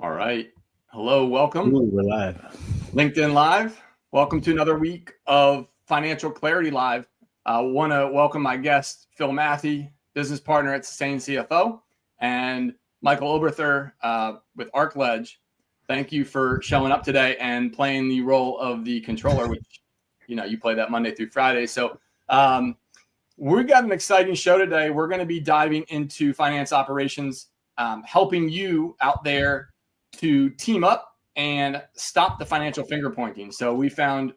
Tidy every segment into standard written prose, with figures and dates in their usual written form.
All right. Hello, welcome. Ooh, we're live. LinkedIn Live. Welcome to another week of Financial Clarity Live. I want to welcome my guest, Phil Matthey, business partner at Sustain CFO, and Michael Oberther with ArcLedge. Thank you for showing up today and playing the role of the controller, which, you play that Monday through Friday. So we've got an exciting show today. We're going to be diving into finance operations, helping you out there to team up and stop the financial finger pointing. So we found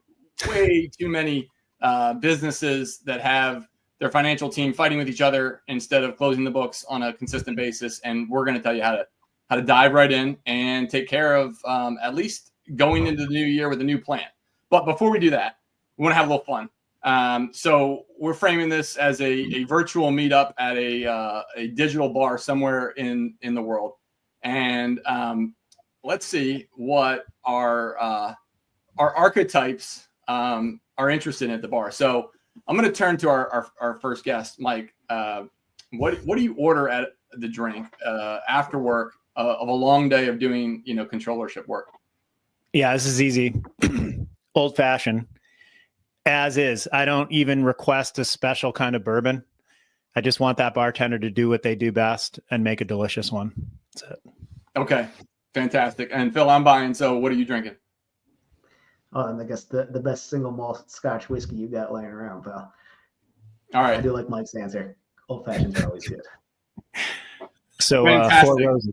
way too many businesses that have their financial team fighting with each other instead of closing the books on a consistent basis. And we're going to tell you how to dive right in and take care of at least going into the new year with a new plan. But before we do that, we want to have a little fun. So we're framing this as a virtual meetup at a digital bar somewhere in the world. And let's see what our archetypes are interested in at the bar. So I'm going to turn to our first guest, Mike. What do you order at the drink after work of a long day of doing controllership work? Yeah, this is easy. Old fashioned, as is. I don't even request a special kind of bourbon. I just want that bartender to do what they do best and make a delicious one. That's it. Okay, fantastic. And Phil, I'm buying. So what are you drinking? Oh, and I guess the best single malt Scotch whiskey you got laying around, pal. All right. I do like Mike's answer. Old fashions are always good. So Four Roses.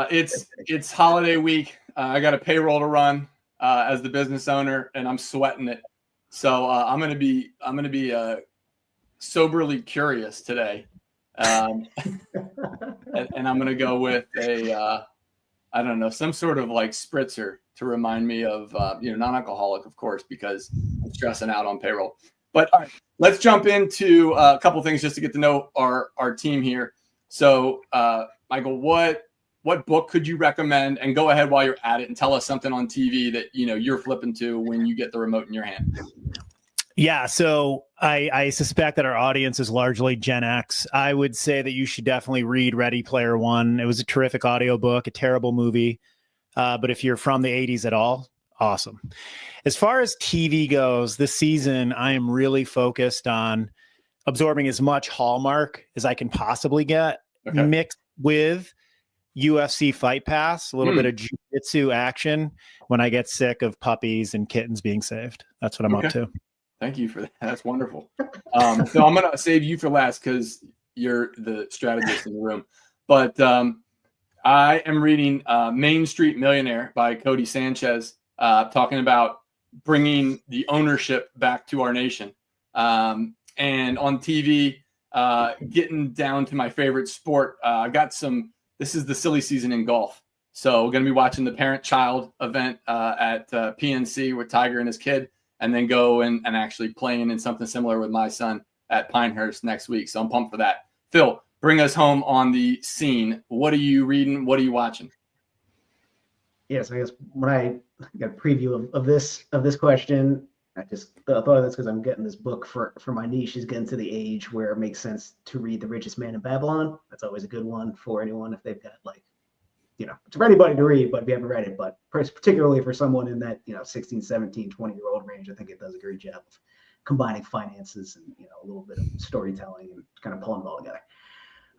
It's holiday week. I got a payroll to run as the business owner, and I'm sweating it. So I'm gonna be soberly curious today, and I'm gonna go with I don't know, some sort of like spritzer to remind me of non-alcoholic, of course, because I'm stressing out on payroll. But all right, let's jump into a couple things just to get to know our team here. So Michael, what book could you recommend? And go ahead while you're at it and tell us something on TV that you're flipping to when you get the remote in your hand. Yeah, so I suspect that our audience is largely Gen X. I would say that you should definitely read Ready Player One. It was a terrific audiobook, a terrible movie. But if you're from the 80s at all, awesome. As far as TV goes, this season, I am really focused on absorbing as much Hallmark as I can possibly get, mixed with UFC Fight Pass, a little bit of jiu-jitsu action when I get sick of puppies and kittens being saved. That's what I'm up to. Thank you for that. That's wonderful. So I'm going to save you for last because you're the strategist in the room. But I am reading Main Street Millionaire by Cody Sanchez, talking about bringing the ownership back to our nation. And on TV, getting down to my favorite sport. I've got this is the silly season in golf. So we're going to be watching the parent-child event at PNC with Tiger and his kid, and then go and actually playing in something similar with my son at Pinehurst next week. So I'm pumped for that. Phil, bring us home on the scene. What are you reading? What are you watching? Yes, I guess when I got a preview of this question, I just thought of this because I'm getting this book for my niece. She's getting to the age where it makes sense to read The Richest Man in Babylon. That's always a good one for anyone if they've got it's for anybody to read, but if you haven't read it, but particularly for someone in that 16, 17, 20-year-old range, I think it does a great job of combining finances and a little bit of storytelling and kind of pulling it all together.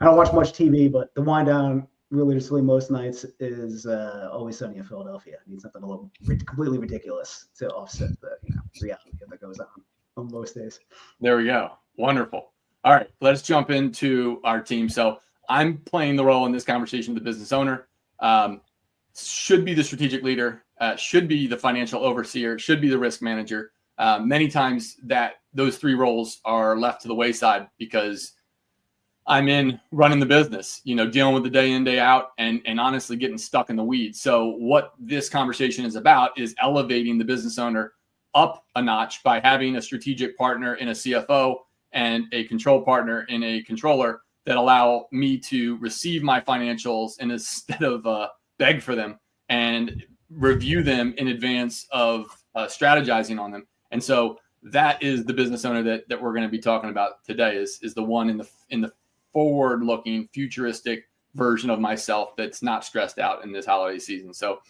I don't watch much TV, but the wind down religiously most nights is Always Sunny in Philadelphia. I need something a little completely ridiculous to offset the reality that goes on most days. There we go. Wonderful. All right, let's jump into our team. So I'm playing the role in this conversation of the business owner. Should be the strategic leader, should be the financial overseer, should be the risk manager. Many times that those three roles are left to the wayside because I'm in running the business, dealing with the day in, day out, and honestly getting stuck in the weeds. So what this conversation is about is elevating the business owner up a notch by having a strategic partner in a CFO and a control partner in a controller that allow me to receive my financials and instead of beg for them and review them in advance of strategizing on them. And so that is the business owner that we're going to be talking about today is the one in the forward-looking, futuristic version of myself that's not stressed out in this holiday season. So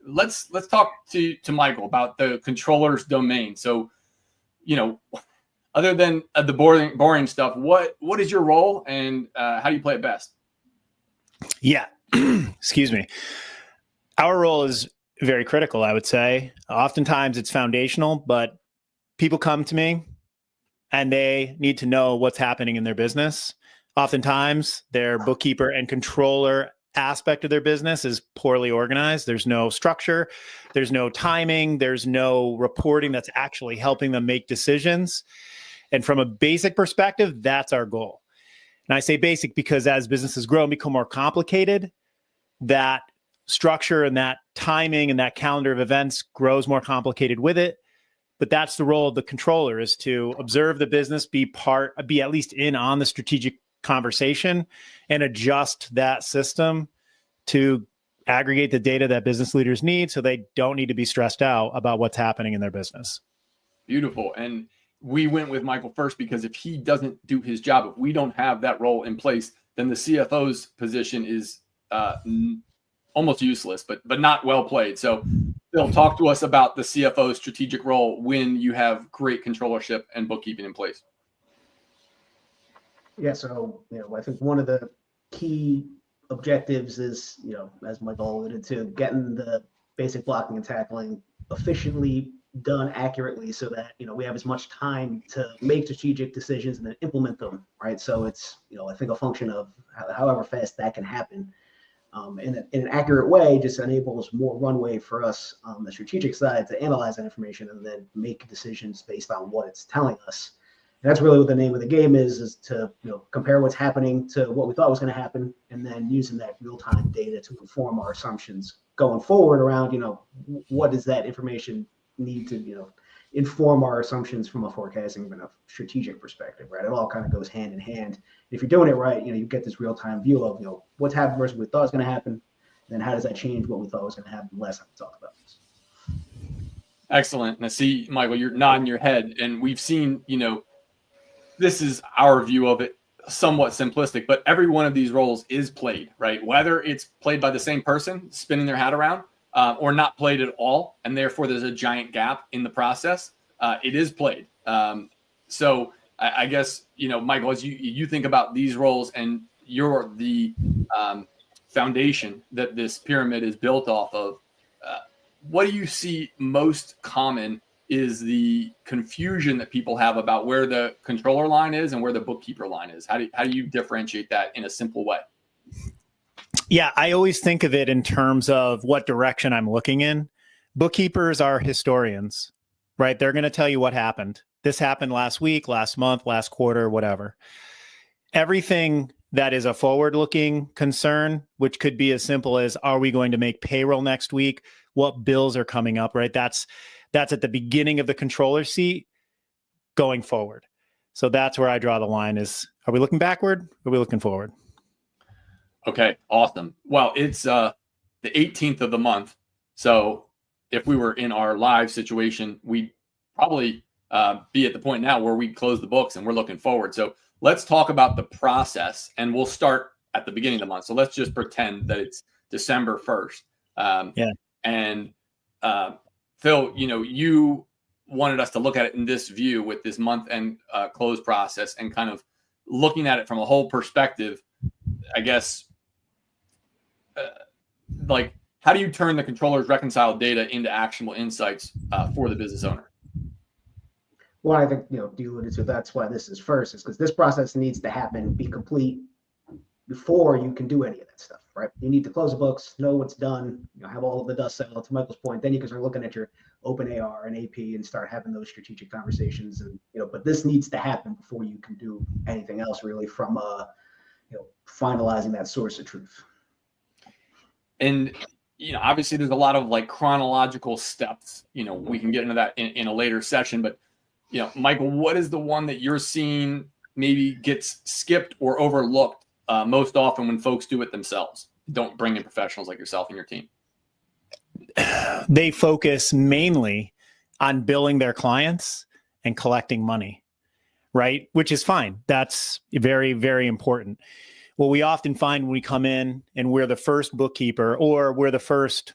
let's talk to Michael about the controller's domain. So, other than the boring stuff, what is your role, and how do you play it best? Yeah. Excuse me. Our role is very critical, I would say. Oftentimes it's foundational, but people come to me and they need to know what's happening in their business. Oftentimes their bookkeeper and controller aspect of their business is poorly organized. There's no structure, there's no timing, there's no reporting that's actually helping them make decisions. And from a basic perspective, that's our goal. And I say basic because as businesses grow and become more complicated, that structure and that timing and that calendar of events grows more complicated with it. But that's the role of the controller, is to observe the business, be at least in on the strategic conversation, and adjust that system to aggregate the data that business leaders need so they don't need to be stressed out about what's happening in their business. Beautiful. And we went with Michael first because if he doesn't do his job, if we don't have that role in place, then the CFO's position is almost useless, but not well played. So Phil, talk to us about the CFO's strategic role when you have great controllership and bookkeeping in place. Yeah, so I think one of the key objectives is, as Michael alluded to, getting the basic blocking and tackling efficiently done accurately so that we have as much time to make strategic decisions and then implement them, right? So it's I think a function of however fast that can happen in an accurate way just enables more runway for us on the strategic side to analyze that information and then make decisions based on what it's telling us. And that's really what the name of the game is to compare what's happening to what we thought was going to happen, and then using that real-time data to inform our assumptions going forward around what does that information need to inform our assumptions from a forecasting and a strategic perspective, right? It all kind of goes hand in hand. If you're doing it right, you get this real-time view of what's happened versus what we thought was going to happen, then how does that change what we thought was going to happen last time we talked about this. Excellent. And I see, Michael, you're nodding your head, and we've seen this is our view of it, somewhat simplistic, but every one of these roles is played, right? Whether it's played by the same person spinning their hat around or not played at all, and therefore there's a giant gap in the process, it is played. So I guess, Michael, as you think about these roles and you're the foundation that this pyramid is built off of, what do you see most common is the confusion that people have about where the controller line is and where the bookkeeper line is? How do you differentiate that in a simple way? Yeah, I always think of it in terms of what direction I'm looking in. Bookkeepers are historians, right? They're going to tell you what happened. This happened last week, last month, last quarter, whatever. Everything that is a forward-looking concern, which could be as simple as, are we going to make payroll next week? What bills are coming up, right? That's at the beginning of the controller seat going forward. So that's where I draw the line is, are we looking backward? Or are we looking forward? Okay, awesome. Well, it's the 18th of the month. So if we were in our live situation, we'd probably be at the point now where we close the books and we're looking forward. So let's talk about the process, and we'll start at the beginning of the month. So let's just pretend that it's December 1st. And Phil, you wanted us to look at it in this view with this month end close process and kind of looking at it from a whole perspective, I guess, like, how do you turn the controller's reconciled data into actionable insights for the business owner? Well, I think, you alluded to, that's why this is first, is because this process needs to happen, be complete before you can do any of that stuff, right? You need to close the books, know what's done, have all of the dust settled. To Michael's point, then you can start looking at your open AR and AP and start having those strategic conversations. And, but this needs to happen before you can do anything else really from, finalizing that source of truth. And, obviously there's a lot of like chronological steps, we can get into that in a later session, but, Michael, what is the one that you're seeing maybe gets skipped or overlooked most often when folks do it themselves? Don't bring in professionals like yourself and your team. They focus mainly on billing their clients and collecting money, right? Which is fine. That's very, very important. what we often find when we come in and we're the first bookkeeper or we're the first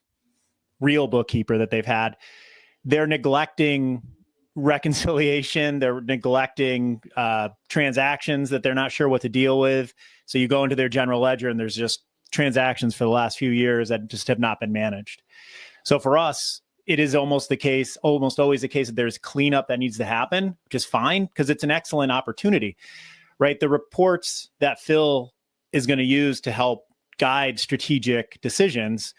real bookkeeper that they've had, they're neglecting reconciliation. They're neglecting transactions that they're not sure what to deal with. So you go into their general ledger and there's just transactions for the last few years that just have not been managed. So for us, it is almost always the case that there's cleanup that needs to happen, which is fine because it's an excellent opportunity, right? The reports that Phil is going to use to help guide strategic decisions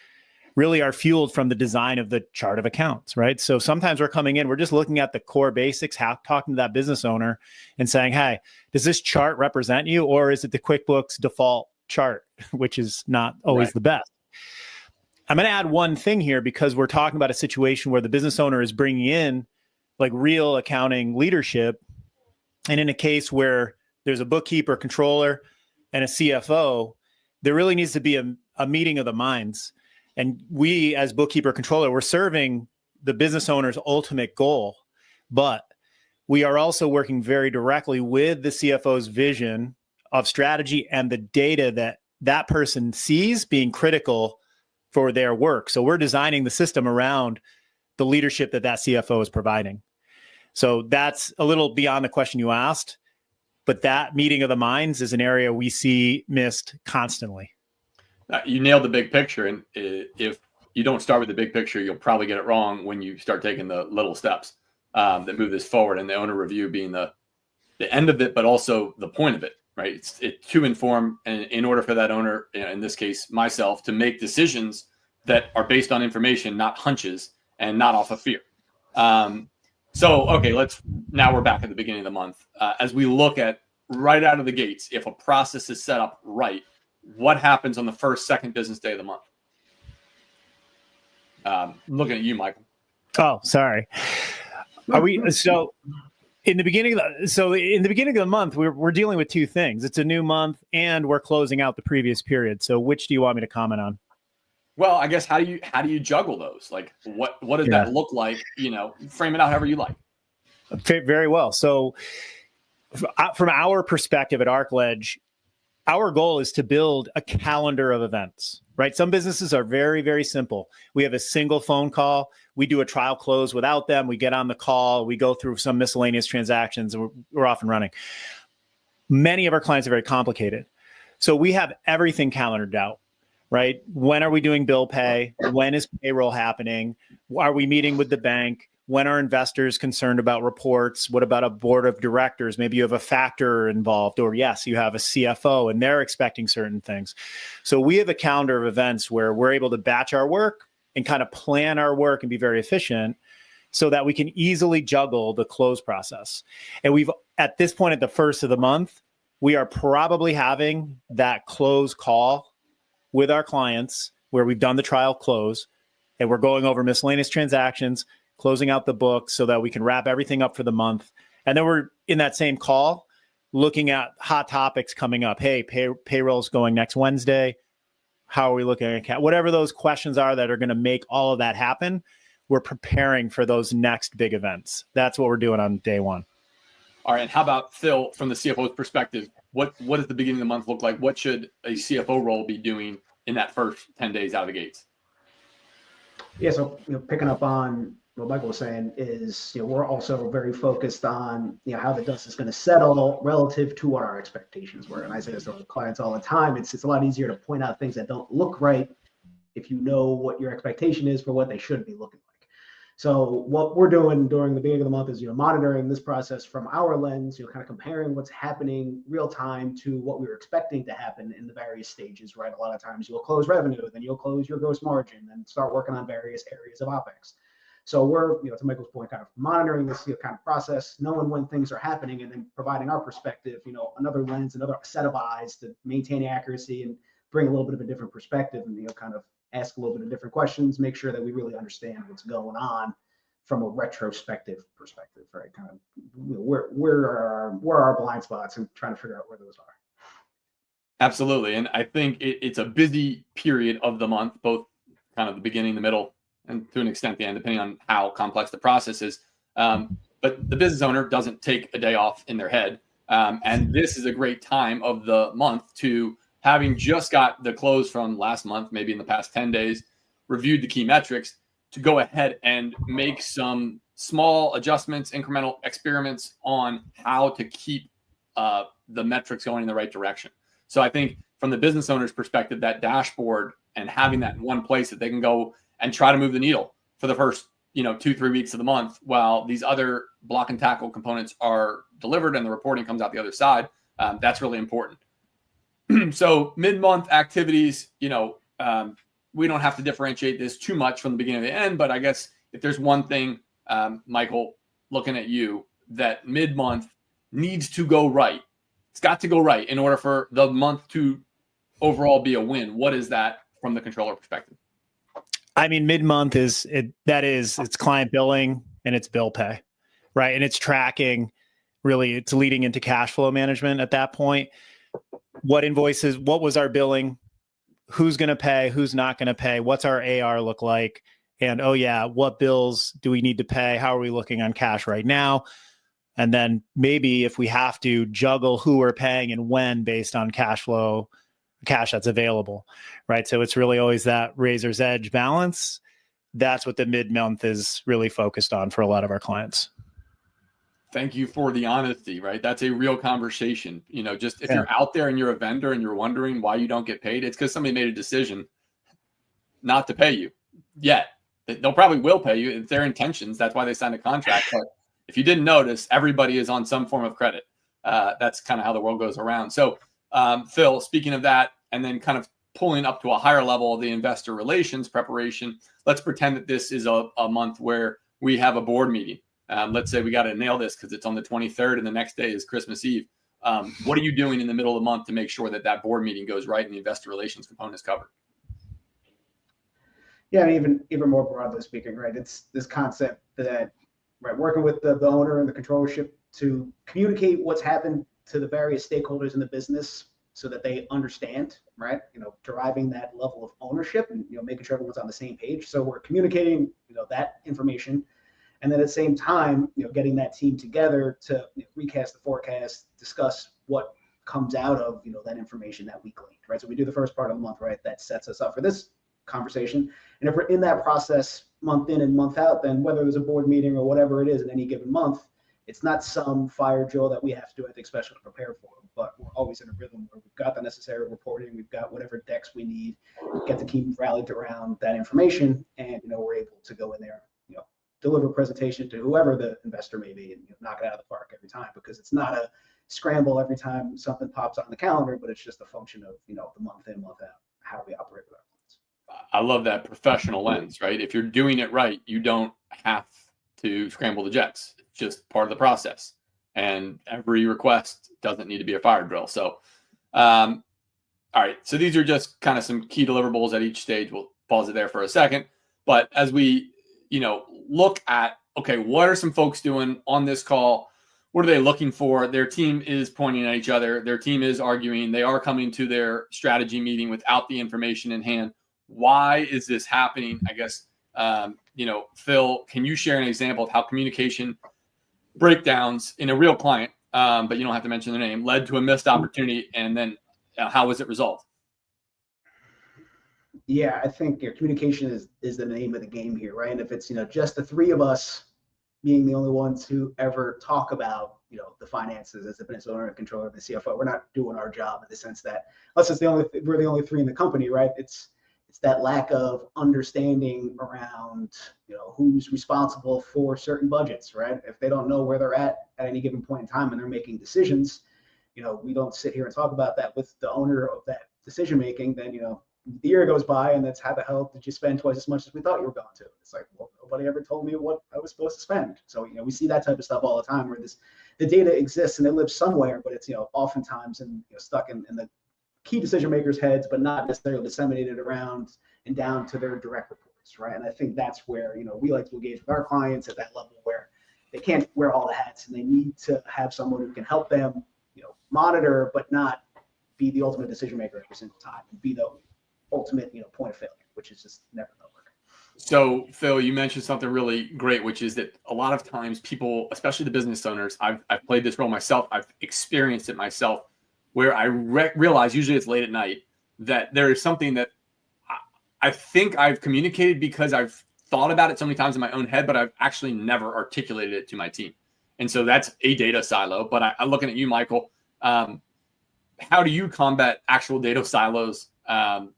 really are fueled from the design of the chart of accounts, right? So sometimes we're coming in, we're just looking at the core basics, talking to that business owner and saying, hey, does this chart represent you? Or is it the QuickBooks default chart, which is not always the best? I'm going to add one thing here because we're talking about a situation where the business owner is bringing in like real accounting leadership. And in a case where there's a bookkeeper, controller, and a CFO, there really needs to be a meeting of the minds. And we as bookkeeper controller, we're serving the business owner's ultimate goal, but we are also working very directly with the CFO's vision of strategy and the data that that person sees being critical for their work. So we're designing the system around the leadership that CFO is providing. So that's a little beyond the question you asked, but that meeting of the minds is an area we see missed constantly. You nailed the big picture. And if you don't start with the big picture, you'll probably get it wrong when you start taking the little steps that move this forward, and the owner review being the end of it, but also the point of it, right? It's to inform, and in order for that owner, in this case, myself, to make decisions that are based on information, not hunches, and not off of fear. So, okay, now we're back at the beginning of the month. As we look at right out of the gates, if a process is set up right, what happens on the first, second business day of the month? Looking at you, Michael. Oh, sorry. In the beginning of the month, we're dealing with two things. It's a new month and we're closing out the previous period. So which do you want me to comment on? Well, I guess how do you juggle those? Like what does that look like? Frame it out however you like. Very well. So from our perspective at ArcLedge, our goal is to build a calendar of events, right? Some businesses are very, very simple. We have a single phone call. We do a trial close without them. We get on the call. We go through some miscellaneous transactions, and we're off and running. Many of our clients are very complicated. So we have everything calendared out, right? When are we doing bill pay? When is payroll happening? Are we meeting with the bank? When are investors concerned about reports? What about a board of directors? Maybe you have a factor involved, or yes, you have a CFO and they're expecting certain things. So we have a calendar of events where we're able to batch our work and kind of plan our work and be very efficient so that we can easily juggle the close process. And we've, at this point at the first of the month, we are probably having that close call with our clients where we've done the trial close and we're going over miscellaneous transactions, closing out the book so that we can wrap everything up for the month. And then we're in that same call looking at hot topics coming up. Hey, payroll's going next Wednesday. How are we looking at whatever those questions are that are going to make all of that happen? We're preparing for those next big events. That's what we're doing on day one. All right. And how about Phil, from the CFO's perspective? What does the beginning of the month look like? What should a CFO role be doing in that first 10 days out of the gates? Yeah. So, picking up on what Michael was saying is, we're also very focused on, how the dust is going to settle relative to what our expectations were. And I say this to clients all the time. It's a lot easier to point out things that don't look right if you know what your expectation is for what they should be looking like. So what we're doing during the beginning of the month is, monitoring this process from our lens, kind of comparing what's happening real time to what we were expecting to happen in the various stages, right? A lot of times you'll close revenue, then you'll close your gross margin, and start working on various areas of OpEx. So we're, to Michael's point, kind of monitoring this kind of process, knowing when things are happening, and then providing our perspective, another lens, another set of eyes to maintain accuracy and bring a little bit of a different perspective, and kind of ask a little bit of different questions, make sure that we really understand what's going on from a retrospective perspective, right? Kind of where are our blind spots and trying to figure out where those are. Absolutely. And I think it's a busy period of the month, both kind of the beginning, the middle, and to an extent the end, depending on how complex the process is. But the business owner doesn't take a day off in their head. And this is a great time of the month to having just got the close from last month, maybe in the past 10 days, reviewed the key metrics, to go ahead and make some small adjustments, incremental experiments on how to keep the metrics going in the right direction. So I think from the business owner's perspective, that dashboard and having that in one place that they can go and try to move the needle for the first 2-3 weeks of the month while these other block and tackle components are delivered and the reporting comes out the other side, that's really important. So mid-month activities, we don't have to differentiate this too much from the beginning to the end, but I guess if there's one thing, Michael, looking at you, that mid-month needs to go right. It's got to go right in order for the month to overall be a win. What is that from the controller perspective? I mean, mid-month it's client billing and it's bill pay, right? And it's tracking, really, it's leading into cash flow management at that point. What invoices, what was our billing? Who's going to pay? Who's not going to pay? What's our AR look like? And, what bills do we need to pay? How are we looking on cash right now? And then maybe if we have to juggle who we're paying and when based on cash that's available, right? So it's really always that razor's edge balance. That's what the mid-month is really focused on for a lot of our clients. Thank you for the honesty, right? That's a real conversation. Just if you're out there and you're a vendor and you're wondering why you don't get paid, it's because somebody made a decision not to pay you yet. They'll probably will pay you. It's their intentions. That's why they signed a contract. But if you didn't notice, everybody is on some form of credit. That's kind of how the world goes around. So, Phil, speaking of that, and then kind of pulling up to a higher level of the investor relations preparation, let's pretend that this is a month where we have a board meeting. Let's say we got to nail this because it's on the 23rd and the next day is Christmas Eve. What are you doing in the middle of the month to make sure that board meeting goes right and the investor relations component is covered? Yeah, even more broadly speaking, right? It's this concept that, right, working with the owner and the controllership to communicate what's happened to the various stakeholders in the business so that they understand, right? Deriving that level of ownership and, making sure everyone's on the same page. So we're communicating, that information. And then at the same time, getting that team together to recast the forecast, discuss what comes out of, that information that we gleaned, right? So we do the first part of the month, right? That sets us up for this conversation. And if we're in that process month in and month out, then whether there's a board meeting or whatever it is in any given month, it's not some fire drill that we have to do anything special to prepare for, but we're always in a rhythm where we've got the necessary reporting, we've got whatever decks we need, get the team rallied around that information, and we're able to go in there, deliver a presentation to whoever the investor may be and knock it out of the park every time, because it's not a scramble every time something pops on the calendar, but it's just a function of the month in, month out, how we operate with our clients. I love that professional lens, right? If you're doing it right, you don't have to scramble the jets. It's just part of the process. And every request doesn't need to be a fire drill. So, all right. So these are just kind of some key deliverables at each stage. We'll pause it there for a second. But as we, look at, okay, what are some folks doing on this call? What are they looking for? Their team is pointing at each other. Their team is arguing. They are coming to their strategy meeting without the information in hand. Why is this happening? I guess, Phil, can you share an example of how communication breakdowns in a real client, but you don't have to mention their name, led to a missed opportunity, and then how was it resolved? Yeah, I think communication is the name of the game here, right? And if it's just the three of us being the only ones who ever talk about the finances as the business owner and controller of the CFO, we're not doing our job in the sense that unless we're the only three in the company, right? It's that lack of understanding around who's responsible for certain budgets, right? If they don't know where they're at any given point in time and they're making decisions, we don't sit here and talk about that with the owner of that decision making. Then the year goes by and that's how the hell did you spend twice as much as we thought you were going to? It's like, well, nobody ever told me what I was supposed to spend. So we see that type of stuff all the time where the data exists and it lives somewhere, but it's oftentimes stuck in the key decision makers' heads, but not necessarily disseminated around and down to their direct reports, right? And I think that's where we like to engage with our clients at that level where they can't wear all the hats and they need to have someone who can help them monitor, but not be the ultimate decision maker every single time and be the ultimate point of failure, which is just never going to work. So Phil, you mentioned something really great, which is that a lot of times people, especially the business owners, I've played this role myself, I've experienced it myself. where I realize, usually it's late at night, that there is something that I think I've communicated because I've thought about it so many times in my own head, but I've actually never articulated it to my team. And so that's a data silo. But I'm looking at you, Michael. How do you combat actual data silos, and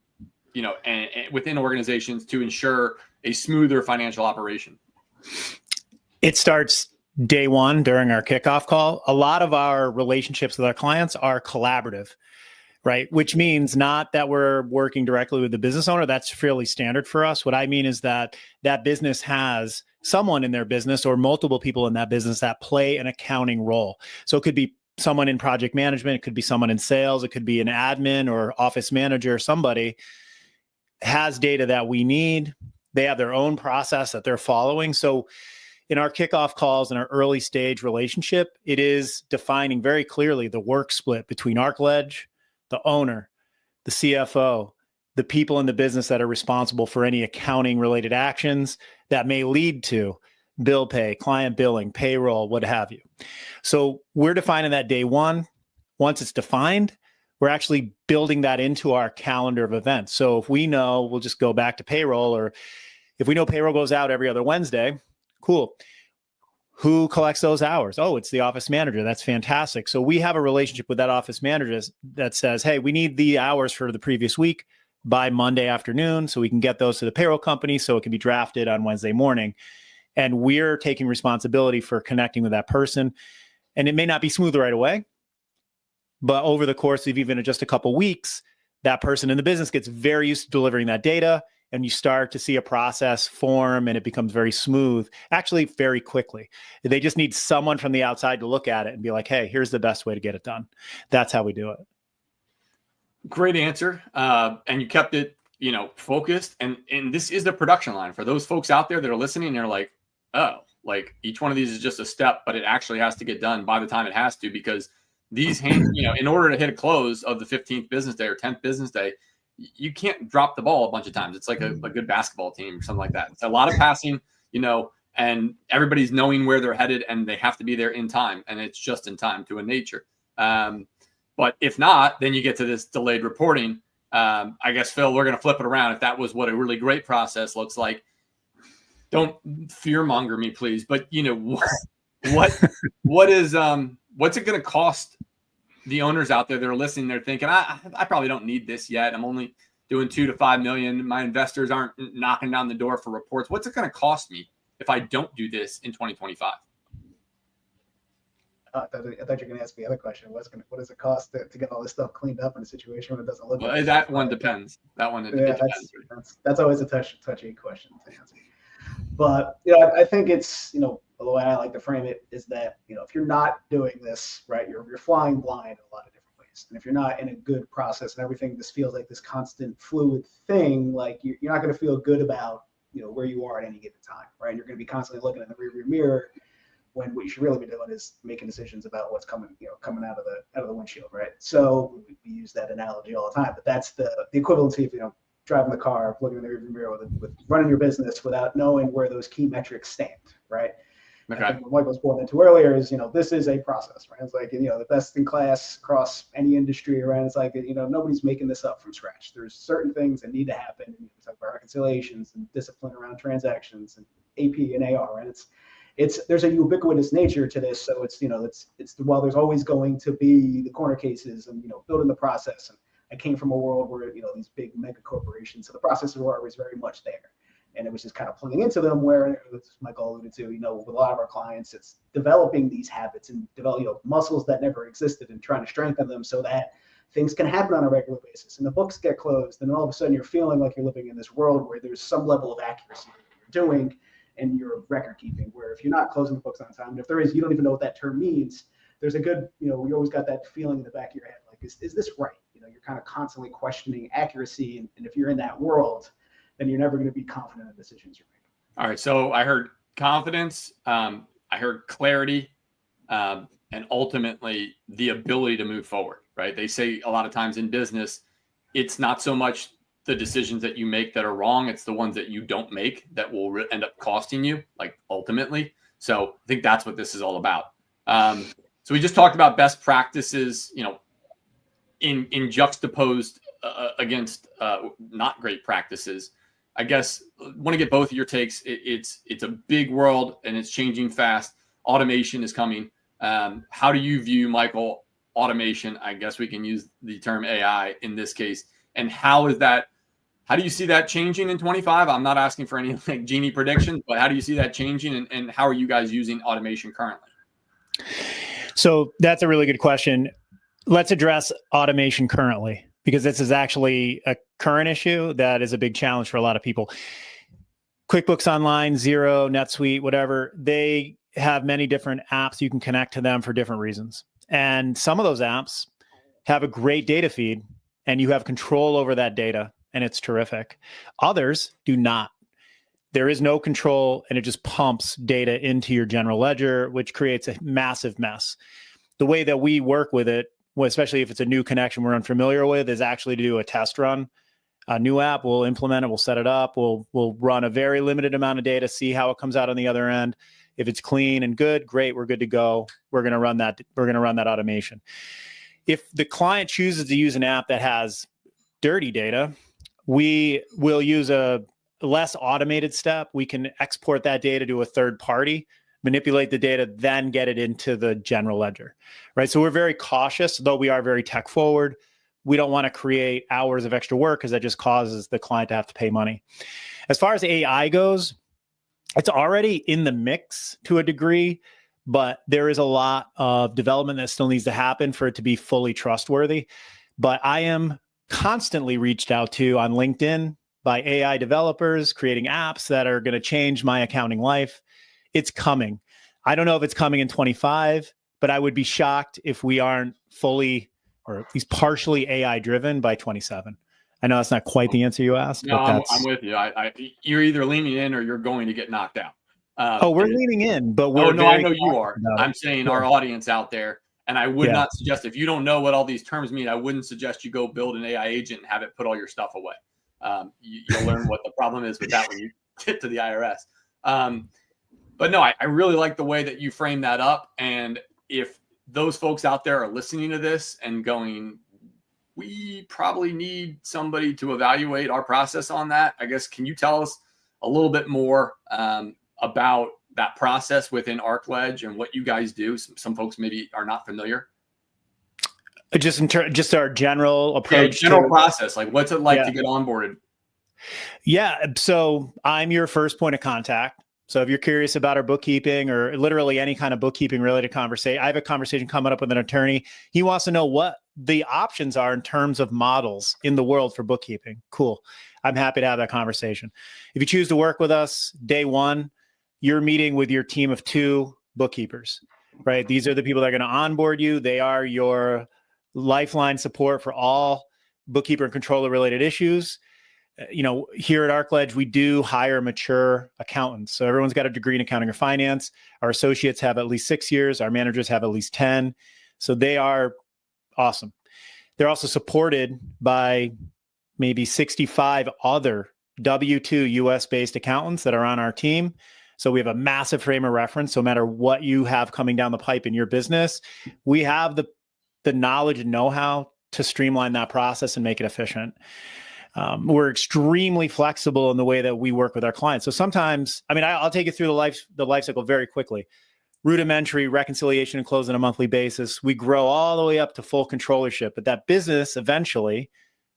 within organizations to ensure a smoother financial operation? It starts day one during our kickoff call. A lot of our relationships with our clients are collaborative, right? Which means not that we're working directly with the business owner. That's fairly standard for us. What I mean is that that business has someone in their business or multiple people in that business that play an accounting role. So it could be someone in project management, it could be someone in sales, it could be an admin or office manager. Somebody has data that we need. They have their own process that they're following. So in our kickoff calls and our early stage relationship, it is defining very clearly the work split between ArcLedge, the owner, the CFO, the people in the business that are responsible for any accounting related actions that may lead to bill pay, client billing, payroll, what have you. So we're defining that day one. Once it's defined, we're actually building that into our calendar of events. So if we know, we'll just go back to payroll, or if we know payroll goes out every other Wednesday, cool. Who collects those hours? Oh, it's the office manager. That's fantastic. So we have a relationship with that office manager that says, hey, we need the hours for the previous week by Monday afternoon so we can get those to the payroll company so it can be drafted on Wednesday morning. And we're taking responsibility for connecting with that person. And it may not be smooth right away, but over the course of even just a couple weeks, that person in the business gets very used to delivering that data, and you start to see a process form and it becomes very smooth, actually very quickly. They just need someone from the outside to look at it and be like, hey, here's the best way to get it done. That's how we do it. Great answer. And you kept it, focused. And this is the production line for those folks out there that are listening. They're like, oh, like each one of these is just a step, but it actually has to get done by the time it has to, because these hands, in order to hit a close of the 15th business day or 10th business day, you can't drop the ball a bunch of times. It's like a good basketball team or something like that. It's a lot of passing, and everybody's knowing where they're headed, and they have to be there in time, and it's just in time to a nature. But if not, then you get to this delayed reporting. I guess, Phil, we're going to flip it around. If that was what a really great process looks like, don't fear monger me, please. But what is what's it going to cost the owners out there that are listening? They're thinking, I probably don't need this yet. I'm only doing 2 to 5 million. My investors aren't knocking down the door for reports. What's it going to cost me if I don't do this in 2025? I thought you were going to ask the other question. What does it cost to get all this stuff cleaned up in a situation when it doesn't look like that one depends. That one depends. That's always a touchy question to answer. But I think it's the way I like to frame it is that if you're not doing this right, you're flying blind in a lot of different ways. And if you're not in a good process and everything just feels like this constant fluid thing, like you're not going to feel good about where you are at any given time, right? You're going to be constantly looking in the rearview mirror when what you should really be doing is making decisions about what's coming out of the windshield, right? So we use that analogy all the time, but that's the equivalency of driving the car, looking in the rearview mirror with running your business without knowing where those key metrics stand, right? Okay. I think what Michael was pointing into earlier is, this is a process, right? It's like, the best in class across any industry, right? It's like, nobody's making this up from scratch. There's certain things that need to happen. We talk about reconciliations and discipline around transactions and AP and AR, and there's a ubiquitous nature to this. So it's while there's always going to be the corner cases and, building the process. And I came from a world where, these big mega corporations, so the processes were always very much there. And it was just kind of plugging into them where, as Michael alluded to, with a lot of our clients, it's developing these habits and develop muscles that never existed and trying to strengthen them so that things can happen on a regular basis. And the books get closed, and all of a sudden you're feeling like you're living in this world where there's some level of accuracy in what you're doing and your record keeping, where if you're not closing the books on time, and if there is, you don't even know what that term means. There's a good, we always got that feeling in the back of your head, like, is this right? You're kind of constantly questioning accuracy. And if you're in that world, then you're never going to be confident in the decisions you're making. All right. So I heard confidence. I heard clarity, and ultimately the ability to move forward, right? They say a lot of times in business, it's not so much the decisions that you make that are wrong. It's the ones that you don't make that will end up costing you, like, ultimately. So I think that's what this is all about. So we just talked about best practices, in juxtaposed against not great practices. I guess I want to get both of your takes. It's a big world and it's changing fast. Automation is coming. How do you view, Michael, automation? I guess we can use the term AI in this case. And how do you see that changing in 25? I'm not asking for any like genie predictions, but how do you see that changing, and how are you guys using automation currently? So that's a really good question. Let's address automation currently, because this is actually a current issue that is a big challenge for a lot of people. QuickBooks Online, Xero, NetSuite, whatever, they have many different apps you can connect to them for different reasons. And some of those apps have a great data feed and you have control over that data, and it's terrific. Others do not. There is no control, and it just pumps data into your general ledger, which creates a massive mess. The way that we work with it, especially if it's a new connection we're unfamiliar with, is actually to do a test run. A new app, we'll implement it, we'll set it up, we'll run a very limited amount of data, see how it comes out on the other end. If it's clean and good, great, we're good to go. We're going to run that. We're going to run that automation. If the client chooses to use an app that has dirty data, we will use a less automated step. We can export that data to a third party, manipulate the data, then get it into the general ledger, right? So we're very cautious, though we are very tech forward. We don't want to create hours of extra work because that just causes the client to have to pay money. As far as AI goes, it's already in the mix to a degree, but there is a lot of development that still needs to happen for it to be fully trustworthy. But I am constantly reached out to on LinkedIn by AI developers creating apps that are going to change my accounting life. It's coming. I don't know if it's coming in 25, but I would be shocked if we aren't fully or at least partially AI driven by 27. I know that's not quite the answer you asked. No, but I'm with you. You're either leaning in or you're going to get knocked out. We're leaning in, but we're no, I know you are. I'm saying Yeah. Our audience out there, and I would not suggest, if you don't know what all these terms mean, I wouldn't suggest you go build an AI agent and have it put all your stuff away. You'll learn what the problem is with that when you get to the IRS. But no, I really like the way that you frame that up. And if those folks out there are listening to this and going, we probably need somebody to evaluate our process on that, I guess, can you tell us a little bit more about that process within ArcLedge and what you guys do? Some folks maybe are not familiar. Just our general approach. General process. Like, what's it like to get onboarded? Yeah. So I'm your first point of contact. So if you're curious about our bookkeeping or literally any kind of bookkeeping related conversation, I have a conversation coming up with an attorney. He wants to know what the options are in terms of models in the world for bookkeeping. Cool. I'm happy to have that conversation. If you choose to work with us, day one, you're meeting with your team of 2 bookkeepers, right? These are the people that are going to onboard you. They are your lifeline support for all bookkeeper and controller related issues. Here at ArcLedge, we do hire mature accountants. So everyone's got a degree in accounting or finance. Our associates have at least 6 years. Our managers have at least 10. So they are awesome. They're also supported by maybe 65 other W-2 US-based accountants that are on our team. So we have a massive frame of reference. So no matter what you have coming down the pipe in your business, we have the knowledge and know-how to streamline that process and make it efficient. We're extremely flexible in the way that we work with our clients. So sometimes, I'll take you through the life cycle very quickly. Rudimentary reconciliation and close on a monthly basis. We grow all the way up to full controllership, but that business eventually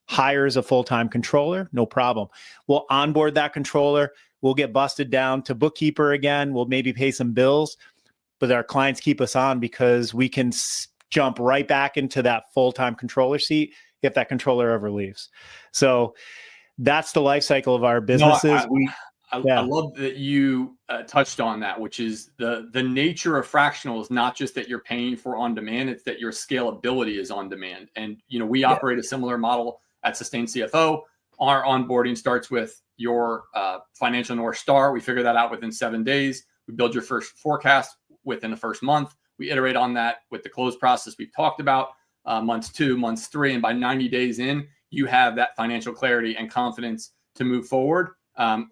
hires a full-time controller, no problem. We'll onboard that controller. We'll get busted down to bookkeeper again. We'll maybe pay some bills, but our clients keep us on because we can jump right back into that full-time controller seat if that controller ever leaves. So that's the life cycle of our businesses. I love that you touched on that, which is the nature of fractional is not just that you're paying for on demand, it's that your scalability is on demand. And, we operate a similar model at Sustain CFO. Our onboarding starts with your financial North Star. We figure that out within 7 days. We build your first forecast within the first month. We iterate on that with the close process we've talked about, months 2, months 3. And by 90 days in, you have that financial clarity and confidence to move forward.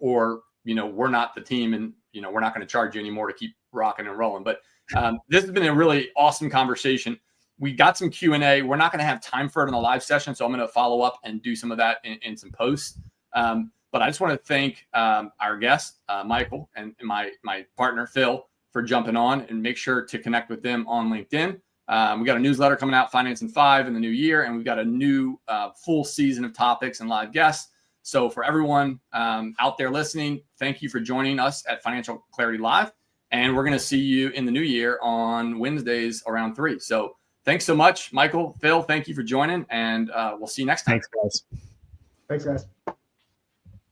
Or we're not the team and, we're not going to charge you anymore to keep rocking and rolling. But this has been a really awesome conversation. we got some Q&A. We're not going to have time for it in the live session, so I'm going to follow up and do some of that in some posts. But I just want to thank our guest, Michael, and my partner, Phil, for jumping on, and make sure to connect with them on LinkedIn. We got a newsletter coming out, Finance in 5, in the new year, and we've got a new full season of topics and live guests. So for everyone out there listening, thank you for joining us at Financial Clarity Live. And we're going to see you in the new year on Wednesdays around 3. So thanks so much, Michael, Phil. Thank you for joining, and we'll see you next time. Thanks, guys. Thanks, guys.